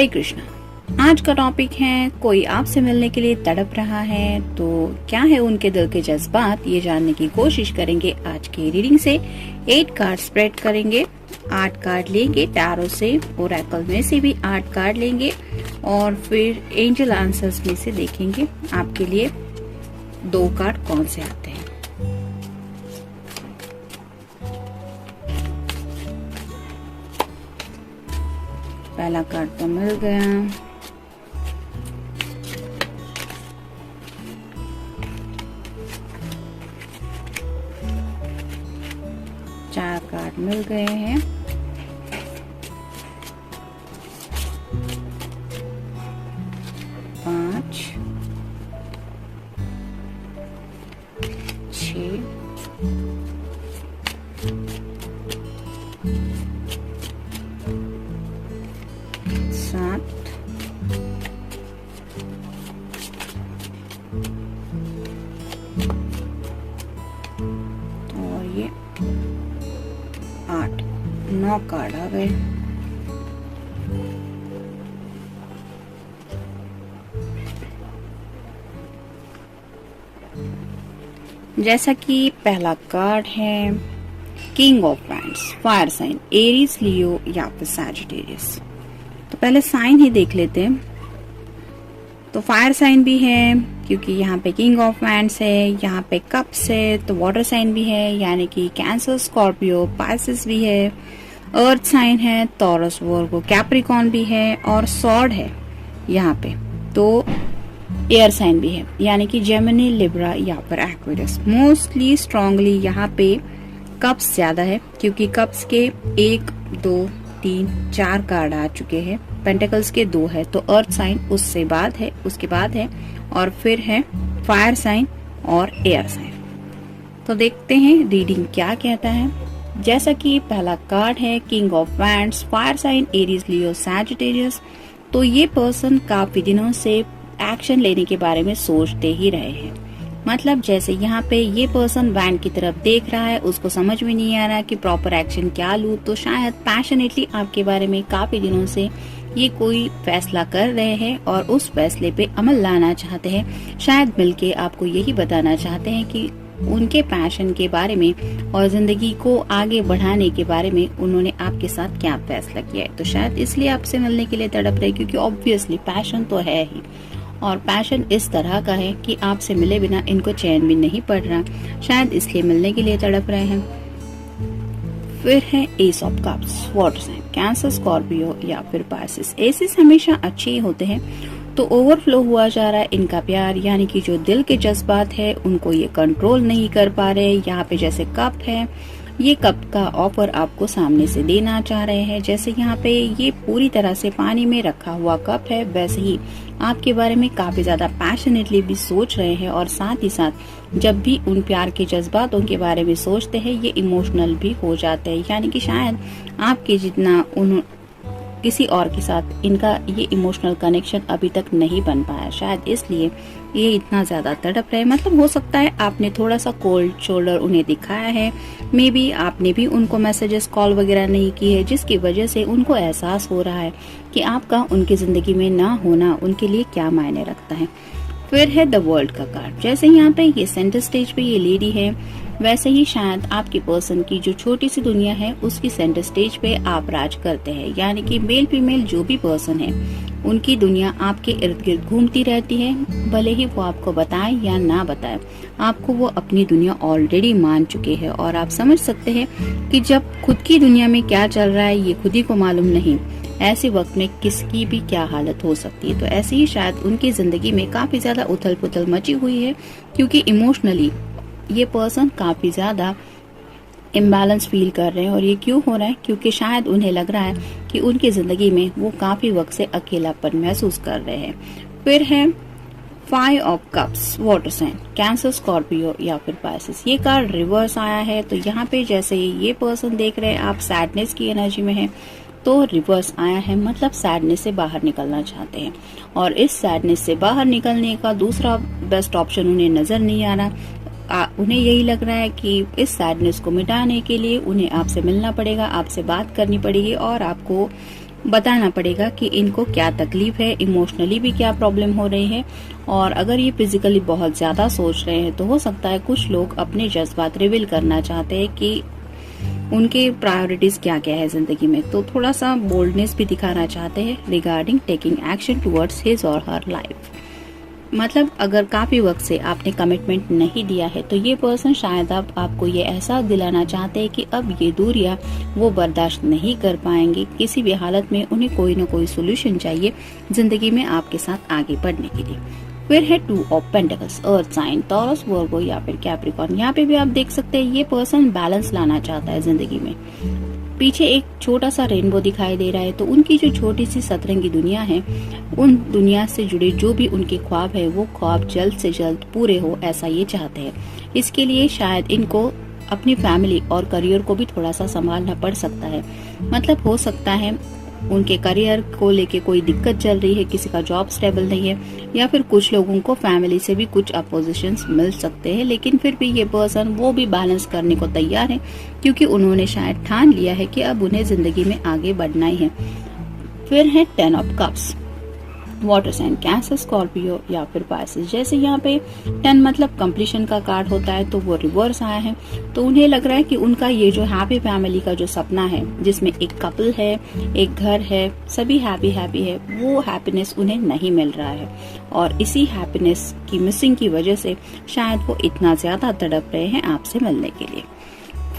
हरे कृष्णा। आज का टॉपिक है कोई आपसे मिलने के लिए तड़प रहा है, तो क्या है उनके दिल के जज्बात, ये जानने की कोशिश करेंगे आज की रीडिंग से। 8 कार्ड स्प्रेड करेंगे, 8 कार्ड लेंगे टैरो से, ओरेकल में से भी 8 कार्ड लेंगे और फिर एंजल आंसर्स में से देखेंगे आपके लिए 2 कार्ड कौन से आते हैं। पहला कार्ड तो मिल गया, चार कार्ड मिल गए हैं, पांच, 6, 7, और ये 8, 9 कार्ड आ गए। जैसा कि पहला कार्ड है king of wands, fire sign, Aries, Leo या फिर सैजिटेरियस। तो पहले साइन ही देख लेते हैं। तो फायर साइन भी है क्योंकि यहाँ पे किंग ऑफ वैंड्स है, यहाँ पे कप्स है, तो वाटर साइन भी है यानी कि कैंसर, स्कॉर्पियो, पाइसेस भी है, अर्थ साइन है, टॉरस, वर्गो, कैप्रिकॉर्न भी है और सॉर्ड है यहाँ पे। तो एयर साइन भी है यानी कि जेमिनी, लिब्रा या फिर एक्वेरियस। मोस्टली स्ट्रांगली यहाँ पे कप्स ज्यादा है क्योंकि कप्स के 1, 2, 3, 4 कार्ड आ चुके हैं, पेंटिकल्स के 2 है, तो अर्थ साइन उसके बाद है और फिर है फायर साइन और एयर साइन। तो देखते हैं रीडिंग क्या कहता है। जैसा कि पहला कार्ड है king of wands, fire sign, Aries, Leo, Sagittarius. तो ये पर्सन काफी दिनों से एक्शन लेने के बारे में सोचते ही रहे हैं। मतलब जैसे यहाँ पे ये पर्सन वैंड की तरफ देख रहा है, उसको समझ में नहीं आ रहा कि प्रॉपर एक्शन क्या लूं, तो शायद पैशनेटली आपके बारे में काफी दिनों से ये कोई फैसला कर रहे हैं और उस फैसले पे अमल लाना चाहते हैं। शायद मिलके आपको यही बताना चाहते हैं कि उनके पैशन के बारे में और जिंदगी को आगे बढ़ाने के बारे में उन्होंने आपके साथ क्या फैसला किया है। तो शायद इसलिए आपसे मिलने के लिए तड़प रहे, क्योंकि ऑब्वियसली पैशन तो है ही, और पैशन इस तरह का है कि आपसे मिले बिना इनको चैन भी नहीं पड़ रहा, शायद इसलिए मिलने के लिए तड़प रहे हैं। फिर है ace of cups, water sign, Cancer, Scorpio या फिर पाइसेस। एसेस हमेशा अच्छे ही होते हैं, तो ओवरफ्लो हुआ जा रहा है इनका प्यार, यानी कि जो दिल के जज्बात है उनको ये कंट्रोल नहीं कर पा रहे। यहाँ पे जैसे कप है, ये कप का ऑफर आपको सामने से देना चाह रहे हैं। जैसे यहाँ पे ये पूरी तरह से पानी में रखा हुआ कप है, वैसे ही आपके बारे में काफी ज्यादा पैशनेटली भी सोच रहे हैं, और साथ ही साथ जब भी उन प्यार के जज्बातों के बारे में सोचते हैं ये इमोशनल भी हो जाते हैं, यानी कि शायद आपके जितना उन किसी और के साथ इनका ये इमोशनल कनेक्शन अभी तक नहीं बन पाया, शायद इसलिए ये इतना ज्यादा तड़प रहे। मतलब हो सकता है आपने थोड़ा सा कोल्ड शोल्डर उन्हें दिखाया है, मे बी आपने भी उनको मैसेजेस, कॉल वगैरह नहीं की है, जिसकी वजह से उनको एहसास हो रहा है कि आपका उनकी जिंदगी में ना होना उनके लिए क्या मायने रखता है। फिर है द वर्ल्ड का कार्ड। जैसे यहाँ पे ये सेंटर स्टेज पे ये लेडी है, वैसे ही शायद आपके पर्सन की जो छोटी सी दुनिया है उसकी सेंटर स्टेज पे आप राज करते हैं, यानी कि मेल फीमेल जो भी पर्सन है उनकी दुनिया आपके इर्द गिर्द घूमती रहती है, भले ही वो आपको बताए या ना बताए, आपको वो अपनी दुनिया ऑलरेडी मान चुके हैं। और आप समझ सकते हैं कि जब खुद की दुनिया में क्या चल रहा है ये खुद ही को मालूम नहीं, ऐसे वक्त में किसकी भी क्या हालत हो सकती है। तो ऐसे ही शायद उनकी जिंदगी में काफी ज्यादा उथल पुथल मची हुई है, क्योंकि इमोशनली ये पर्सन काफी ज्यादा इम्बैलेंस फील कर रहे हैं। और ये क्यों हो रहा है, क्योंकि शायद उन्हें लग रहा है कि उनकी जिंदगी में वो काफी वक्त से अकेलापन महसूस कर रहे हैं। फिर है 5 of cups, water sign, Cancer, Scorpio या फिर पाइसेस। ये कार्ड रिवर्स आया है, तो यहाँ पे जैसे ये पर्सन देख रहे हैं आप सैडनेस की एनर्जी में है, तो रिवर्स आया है, मतलब सैडनेस से बाहर निकलना चाहते हैं, और इस सैडनेस से बाहर निकलने का दूसरा बेस्ट ऑप्शन उन्हें नजर नहीं आ रहा। उन्हें यही लग रहा है कि इस सैडनेस को मिटाने के लिए उन्हें आपसे मिलना पड़ेगा, आपसे बात करनी पड़ेगी, और आपको बताना पड़ेगा कि इनको क्या तकलीफ है, इमोशनली भी क्या प्रॉब्लम हो रही है। और अगर ये फिजिकली बहुत ज्यादा सोच रहे हैं तो हो सकता है कुछ लोग अपने जज्बात रिवील करना चाहते हैं कि उनके प्रायोरिटीज क्या क्या है जिंदगी में, तो थोड़ा सा बोल्डनेस भी दिखाना चाहते हैं regarding taking action towards his और हर लाइफ। मतलब अगर काफी वक्त से आपने कमिटमेंट नहीं दिया है तो ये पर्सन शायद अब आपको ये एहसास दिलाना चाहते हैं कि अब ये दूरियां वो बर्दाश्त नहीं कर पाएंगे। किसी भी हालत में उन्हें कोई न कोई सोल्यूशन चाहिए जिंदगी में आपके साथ आगे बढ़ने के लिए। फिर है 2 of pentacles, earth sign, Taurus, Virgo या फिर कैप्रिकॉर्न। यहाँ पे भी आप देख सकते हैं ये पर्सन बैलेंस लाना चाहता है जिंदगी में। पीछे एक छोटा सा रेनबो दिखाई दे रहा है, तो उनकी जो छोटी सी सतरंगी दुनिया है, उन दुनिया से जुड़े जो भी उनके ख्वाब है वो ख्वाब जल्द से जल्द पूरे हो, ऐसा ये चाहते हैं। इसके लिए शायद इनको अपनी फैमिली और करियर को भी थोड़ा सा संभालना पड़ सकता है। मतलब हो सकता है उनके करियर को लेके कोई दिक्कत चल रही है, किसी का जॉब स्टेबल नहीं है, या फिर कुछ लोगों को फैमिली से भी कुछ अपोजिशंस मिल सकते हैं। लेकिन फिर भी ये पर्सन वो भी बैलेंस करने को तैयार है, क्योंकि उन्होंने शायद ठान लिया है कि अब उन्हें जिंदगी में आगे बढ़ना ही है। फिर है 10 of cups, water sign, Cancer, Scorpio या फिर पाइसेस। जैसे यहाँ पे 10 मतलब कंप्लीशन का कार्ड होता है, तो वो रिवर्स आया है। तो उन्हें लग रहा है कि उनका ये जो हैप्पी फैमिली का जो सपना है, जिसमें एक कपल है, एक घर है, सभी हैप्पी है, वो हैप्पीनेस उन्हें नहीं मिल रहा है। और इसी हैप्पीनेस की मिसिंग की वजह से शायद वो इतना ज्यादा तड़प रहे हैं आपसे मिलने के लिए।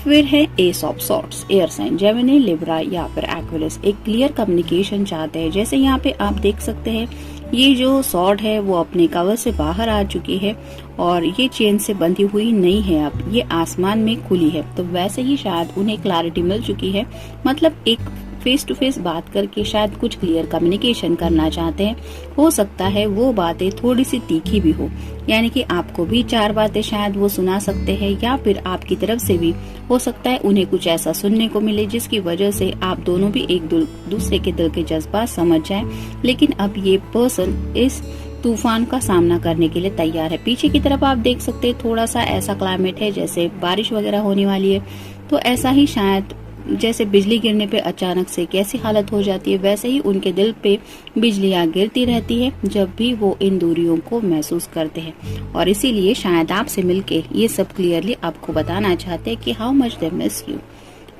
फिर है ace of swords, air sign, Gemini, Libra या फिर एक्विलिस। एक क्लियर कम्युनिकेशन चाहते हैं। जैसे यहाँ पे आप देख सकते हैं ये जो सॉर्ड है वो अपने कवर से बाहर आ चुकी है और ये चेन से बंधी हुई नहीं है, अब ये आसमान में खुली है। तो वैसे ही शायद उन्हें क्लैरिटी मिल चुकी है। मतलब एक फेस टू फेस बात करके शायद कुछ क्लियर कम्युनिकेशन करना चाहते हैं। हो सकता है वो बातें थोड़ी सी तीखी भी हो, यानी कि आपको भी 4 बातें शायद वो सुना सकते हैं, या फिर आपकी तरफ से भी हो सकता है उन्हें कुछ ऐसा सुनने को मिले जिसकी वजह से आप दोनों भी एक दूसरे के दिल के जज्बात समझ जाएं। लेकिन अब ये पर्सन इस तूफान का सामना करने के लिए तैयार है। पीछे की तरफ आप देख सकते हैं थोड़ा सा ऐसा क्लाइमेट है जैसे बारिश वगैरह होने वाली है। तो ऐसा ही शायद जैसे बिजली गिरने पे अचानक से कैसी हालत हो जाती है, वैसे ही उनके दिल पे बिजलियां गिरती रहती है जब भी वो इन दूरियों को महसूस करते हैं। और इसीलिए शायद आपसे मिलके ये सब क्लियरली आपको बताना चाहते हैं कि how much they miss you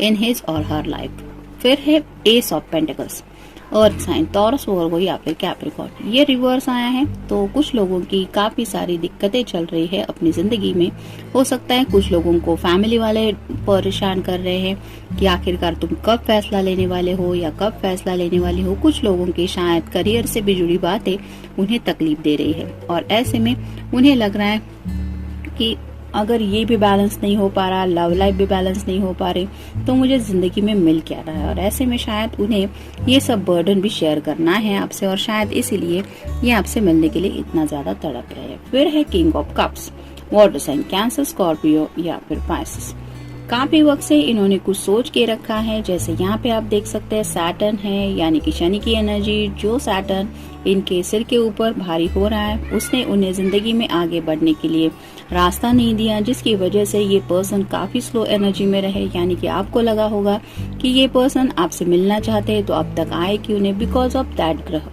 in his और हर लाइफ। फिर है ace of pentacles, earth sign, Taurus, Virgo या फिर कैप्रिकॉर्न। ये रिवर्स आया है, तो कुछ लोगों की काफी सारी दिक्कतें चल रही है अपनी जिंदगी में। हो सकता है कुछ लोगों को फैमिली वाले परेशान कर रहे हैं कि आखिरकार तुम कब फैसला लेने वाले हो या कब फैसला लेने वाली हो। कुछ लोगों की शायद करियर से भी जुड़ी बातें उन्हें तकलीफ दे रही है, और ऐसे में उन्हें लग रहा है कि अगर ये भी बैलेंस नहीं हो पा रहा, लव लाइफ भी बैलेंस नहीं हो पा रही, तो मुझे जिंदगी में मिल क्या रहा है। और ऐसे में शायद उन्हें ये सब बर्डन भी शेयर करना है आपसे, और शायद इसीलिए ये आपसे मिलने के लिए इतना ज्यादा तड़प रहे हैं। फिर है king of cups, water sign, Cancer, Scorpio या फिर पाइसेस। काफी वक्त से इन्होंने कुछ सोच के रखा है। जैसे यहाँ पे आप देख सकते हैं सैटर्न है, यानी कि शनि की एनर्जी। जो सैटर्न इनके सिर के ऊपर भारी हो रहा है, उसने उन्हें जिंदगी में आगे बढ़ने के लिए रास्ता नहीं दिया, जिसकी वजह से ये पर्सन काफी स्लो एनर्जी में रहे। यानी कि आपको लगा होगा कि ये पर्सन आपसे मिलना चाहते हैं, तो अब तक आए क्यों नहीं, बिकॉज ऑफ दैट ग्रह।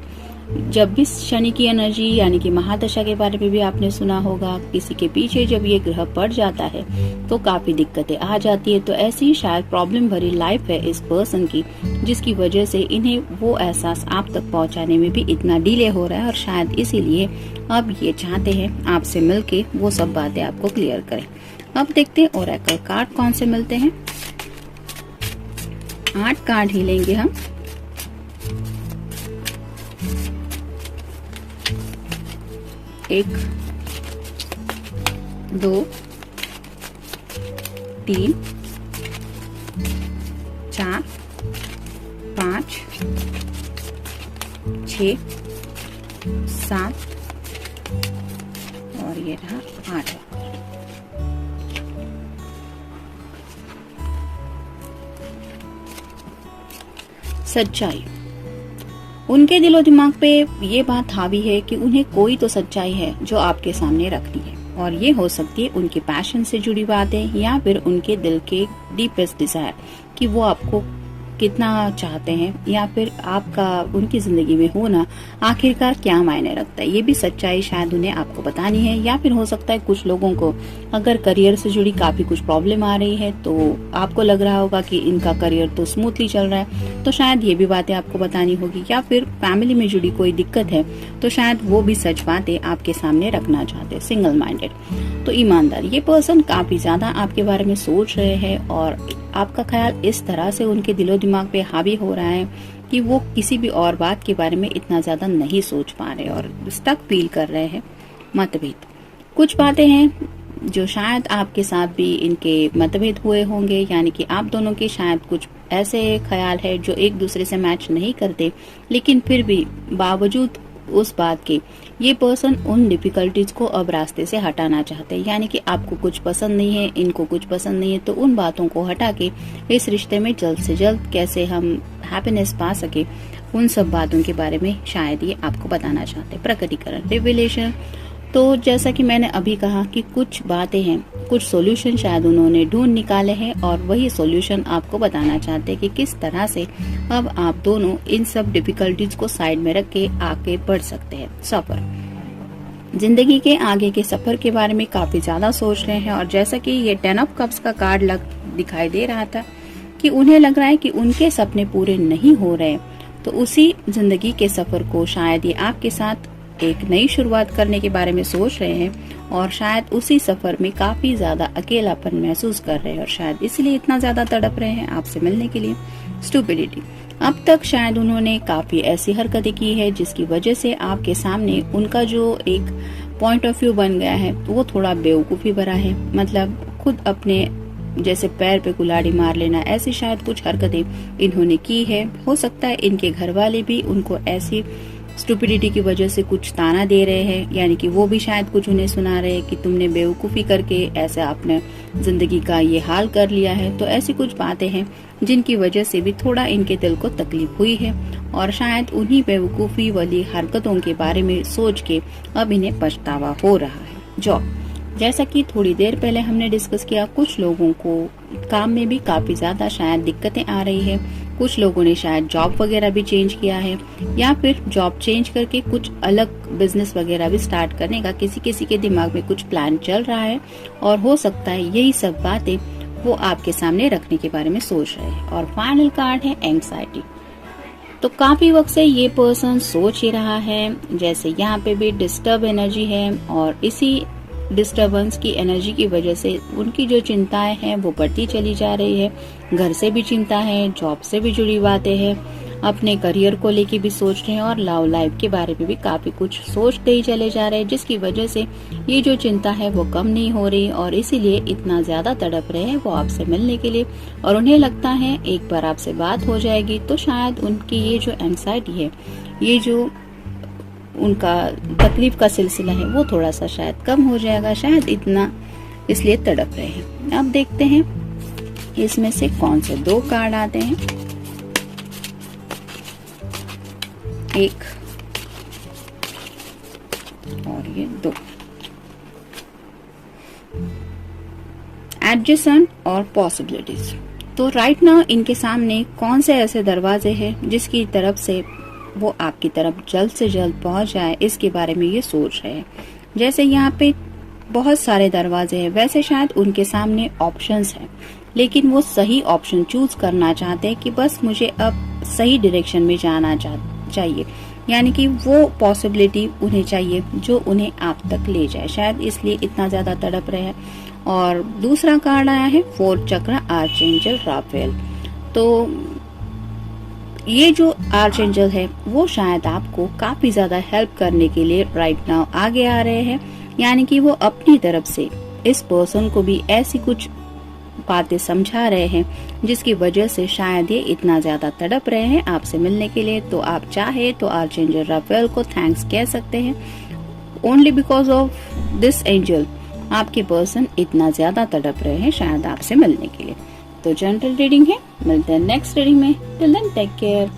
जब भी शनि की एनर्जी यानी कि महादशा के बारे में भी आपने सुना होगा, किसी के पीछे जब ये ग्रह पड़ जाता है तो काफी दिक्कतें आ जाती है। तो ऐसी ही शायद प्रॉब्लम भरी लाइफ है इस पर्सन की, जिसकी वजह से इन्हें वो एहसास आप तक पहुंचाने में भी इतना डिले हो रहा है। और शायद इसीलिए अब ये चाहते हैं आपसे मिलके वो सब बातें आपको क्लियर करें। अब देखते हैं ओरेकल कार्ड कौन से मिलते हैं। 8 कार्ड ही लेंगे हम। 1 2 3 4 5 6 7 और ये रहा 8। सच्चाई। उनके दिलो दिमाग पे ये बात हावी है कि उन्हें कोई तो सच्चाई है जो आपके सामने रखनी है, और ये हो सकती है उनके पैशन से जुड़ी बातें या फिर उनके दिल के डीपेस्ट डिजायर कि वो आपको कितना चाहते हैं या फिर आपका उनकी जिंदगी में होना आखिरकार क्या मायने रखता है, ये भी सच्चाई शायद उन्हें आपको बतानी है। या फिर हो सकता है कुछ लोगों को अगर करियर से जुड़ी काफी कुछ प्रॉब्लम आ रही है तो आपको लग रहा होगा कि इनका करियर तो स्मूथली चल रहा है, तो शायद ये भी बातें आपको बतानी होगी। या फिर फैमिली में जुड़ी कोई दिक्कत है तो शायद वो भी सच बातें आपके सामने रखना चाहते हैं। सिंगल माइंडेड तो ईमानदार, ये पर्सन काफी ज्यादा आपके बारे में सोच रहे हैं और आपका ख्याल इस तरह से उनके दिलो दिमाग पे हावी हो रहा है कि वो किसी भी और बात के बारे में इतना ज्यादा नहीं सोच पा रहे और स्टक फील कर रहे हैं। मतभेद, कुछ बातें हैं जो शायद आपके साथ भी इनके मतभेद हुए होंगे, यानी कि आप दोनों के शायद कुछ ऐसे ख्याल है जो एक दूसरे से मैच नहीं करते, लेकिन फिर भी बावजूद उस बात के ये पर्सन उन डिफिकल्टीज को अब रास्ते से हटाना चाहते हैं। यानी कि आपको कुछ पसंद नहीं है, इनको कुछ पसंद नहीं है, तो उन बातों को हटा के इस रिश्ते में जल्द से जल्द कैसे हम हैप्पीनेस पा सके, उन सब बातों के बारे में शायद ये आपको बताना चाहते हैं। प्रकटीकरण, रिविलेशन, तो जैसा कि मैंने अभी कहा कि कुछ बातें हैं, कुछ सॉल्यूशन शायद उन्होंने ढूंढ निकाले हैं और वही सॉल्यूशन आपको बताना चाहते हैं कि किस तरह से अब आप दोनों इन सब डिफिकल्टीज को साइड में रख के आगे बढ़ सकते हैं। सफर, जिंदगी के आगे के सफर के बारे में काफी ज्यादा सोच रहे हैं और जैसा कि ये 10 ऑफ कप्स का कार्ड दिखाई दे रहा था कि उन्हें लग रहा है कि उनके सपने पूरे नहीं हो रहे, तो उसी जिंदगी के सफर को शायद ये आपके साथ एक नई शुरुआत करने के बारे में सोच रहे हैं और शायद उसी सफर में काफी ज्यादा अकेलापन महसूस कर रहे हैं और शायद इसलिए इतना ज्यादा तड़प रहे हैं आपसे मिलने के लिए। स्टुपिडिटी, अब तक शायद उन्होंने काफी ऐसी हरकतें की है जिसकी वजह से आपके सामने उनका जो एक पॉइंट ऑफ व्यू बन गया है वो थोड़ा बेवकूफी भरा है। मतलब खुद अपने जैसे पैर पे कुल्हाड़ी मार लेना, ऐसी शायद कुछ हरकतें इन्होंने की है। हो सकता है इनके घर वाले भी उनको ऐसी स्टुपिडिटी की वजह से कुछ ताना दे रहे हैं, यानी कि वो भी शायद कुछ उन्हें सुना रहे हैं कि तुमने बेवकूफ़ी करके ऐसे आपने जिंदगी का ये हाल कर लिया है। तो ऐसी कुछ बातें हैं जिनकी वजह से भी थोड़ा इनके दिल को तकलीफ हुई है और शायद उन्हीं बेवकूफ़ी वाली हरकतों के बारे में सोच के अब इन्हें पछतावा हो रहा है। जॉब, जैसा कि थोड़ी देर पहले हमने डिस्कस किया, कुछ लोगों को काम में भी काफी ज्यादा शायद दिक्कतें आ रही है। कुछ लोगों ने शायद जॉब वगैरह भी चेंज किया है या फिर जॉब चेंज करके कुछ अलग बिजनेस वगैरह भी स्टार्ट करने का किसी किसी के दिमाग में कुछ प्लान चल रहा है और हो सकता है यही सब बातें वो आपके सामने रखने के बारे में सोच रहे हैं। और फाइनल कार्ड है एंग्जाइटी, तो काफी वक्त से ये पर्सन सोच ही रहा है, जैसे यहाँ पे भी डिस्टर्ब एनर्जी है और इसी डिस्टर्बेंस की एनर्जी की वजह से उनकी जो चिंताएं हैं वो बढ़ती चली जा रही है। घर से भी चिंता है, जॉब से भी जुड़ी बातें हैं, अपने करियर को लेके भी सोच रहे हैं और लव लाइफ के बारे में भी काफी कुछ सोचते ही चले जा रहे हैं, जिसकी वजह से ये जो चिंता है वो कम नहीं हो रही और इसीलिए इतना ज्यादा तड़प रहे हैं वो आपसे मिलने के लिए। और उन्हें लगता है एक बार आपसे बात हो जाएगी तो शायद उनकी ये जो एंग्जाइटी है, ये जो उनका तकलीफ का सिलसिला है वो थोड़ा सा शायद कम हो जाएगा, शायद इतना इसलिए तड़प रहे हैं। अब देखते हैं इसमें से कौन से 2 कार्ड आते हैं। एक और ये 2, एडजेसेंट और पॉसिबिलिटीज। तो राइट नाउ इनके सामने कौन से ऐसे दरवाजे हैं जिसकी तरफ से वो आपकी तरफ जल्द से जल्द पहुंच जाए, इसके बारे में ये सोच रहे हैं। जैसे यहाँ पे बहुत सारे दरवाजे हैं, वैसे शायद उनके सामने ऑप्शंस हैं, लेकिन वो सही ऑप्शन चूज करना चाहते हैं कि बस मुझे अब सही डायरेक्शन में जाना चाहिए, यानी कि वो पॉसिबिलिटी उन्हें चाहिए जो उन्हें आप तक ले जाए, शायद इसलिए इतना ज्यादा तड़प रहे हैं। और दूसरा कार्ड आया है 4 चक्र आर्चएंजल राफेल। तो ये जो आर्चएंजल है वो शायद आपको काफी ज्यादा हेल्प करने के लिए राइट नाउ आगे आ रहे हैं, यानी कि वो अपनी तरफ से इस पर्सन को भी ऐसी कुछ बातें समझा रहे हैं जिसकी वजह से शायद ये इतना ज्यादा तड़प रहे हैं आपसे मिलने के लिए। तो आप चाहे तो आर्चएंजल राफेल को थैंक्स कह सकते हैं, only because of this angel आपके पर्सन इतना ज्यादा तड़प रहे हैं शायद आपसे मिलने के लिए। तो जनरल रीडिंग है, मिलते हैं नेक्स्ट रीडिंग में। Till then take care.